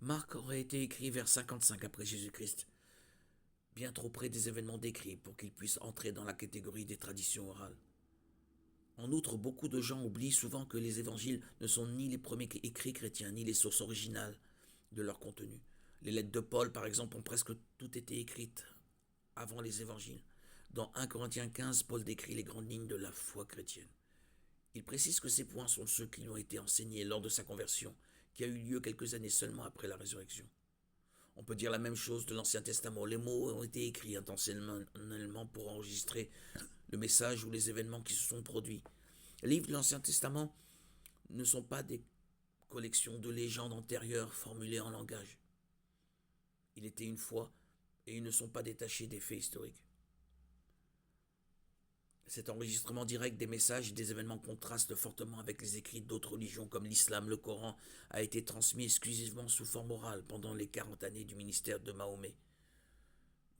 Marc aurait été écrit vers 55 après Jésus-Christ, bien trop près des événements décrits pour qu'il puisse entrer dans la catégorie des traditions orales. En outre, beaucoup de gens oublient souvent que les évangiles ne sont ni les premiers écrits chrétiens, ni les sources originales de leur contenu. Les lettres de Paul, par exemple, ont presque toutes été écrites avant les évangiles. Dans 1 Corinthiens 15, Paul décrit les grandes lignes de la foi chrétienne. Il précise que ces points sont ceux qui lui ont été enseignés lors de sa conversion, qui a eu lieu quelques années seulement après la résurrection. On peut dire la même chose de l'Ancien Testament. Les mots ont été écrits intentionnellement pour enregistrer le message ou les événements qui se sont produits. Les livres de l'Ancien Testament ne sont pas des collections de légendes antérieures formulées en langage. Il était une fois et ils ne sont pas détachés des faits historiques. Cet enregistrement direct des messages et des événements contraste fortement avec les écrits d'autres religions comme l'islam. Le Coran a été transmis exclusivement sous forme orale pendant les 40 années du ministère de Mahomet.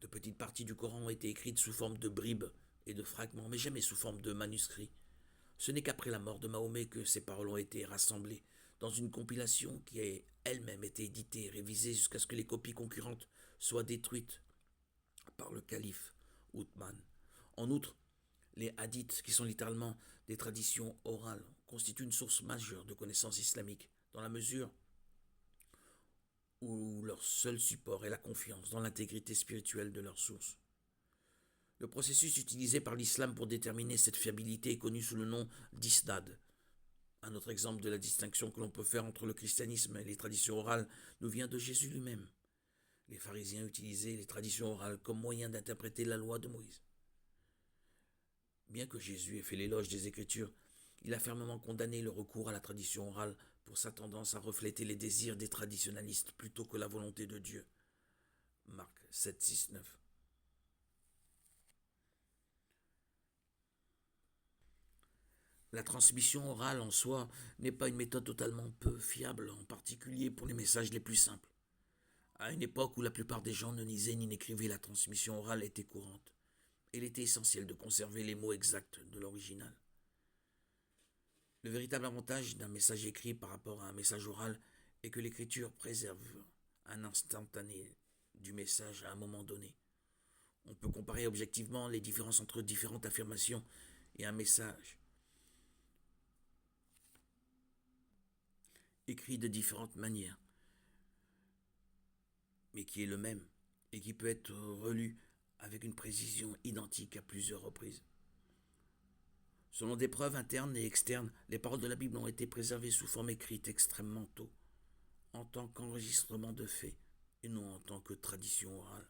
De petites parties du Coran ont été écrites sous forme de bribes et de fragments, mais jamais sous forme de manuscrits. Ce n'est qu'après la mort de Mahomet que ces paroles ont été rassemblées dans une compilation qui a elle-même été éditée et révisée jusqu'à ce que les copies concurrentes soient détruites par le calife Othman. En outre, les hadiths, qui sont littéralement des traditions orales, constituent une source majeure de connaissances islamiques, dans la mesure où leur seul support est la confiance dans l'intégrité spirituelle de leurs sources. Le processus utilisé par l'islam pour déterminer cette fiabilité est connu sous le nom d'isnad. Un autre exemple de la distinction que l'on peut faire entre le christianisme et les traditions orales nous vient de Jésus lui-même. Les pharisiens utilisaient les traditions orales comme moyen d'interpréter la loi de Moïse. Bien que Jésus ait fait l'éloge des Écritures, il a fermement condamné le recours à la tradition orale pour sa tendance à refléter les désirs des traditionalistes plutôt que la volonté de Dieu. Marc 7, 6, 9. La transmission orale en soi n'est pas une méthode totalement peu fiable, en particulier pour les messages les plus simples. À une époque où la plupart des gens ne lisaient ni n'écrivaient, la transmission orale était courante. Il était essentiel de conserver les mots exacts de l'original. Le véritable avantage d'un message écrit par rapport à un message oral est que l'écriture préserve un instantané du message à un moment donné. On peut comparer objectivement les différences entre différentes affirmations et un message écrit de différentes manières, mais qui est le même et qui peut être relu avec une précision identique à plusieurs reprises. Selon des preuves internes et externes, les paroles de la Bible ont été préservées sous forme écrite extrêmement tôt, en tant qu'enregistrement de faits et non en tant que tradition orale.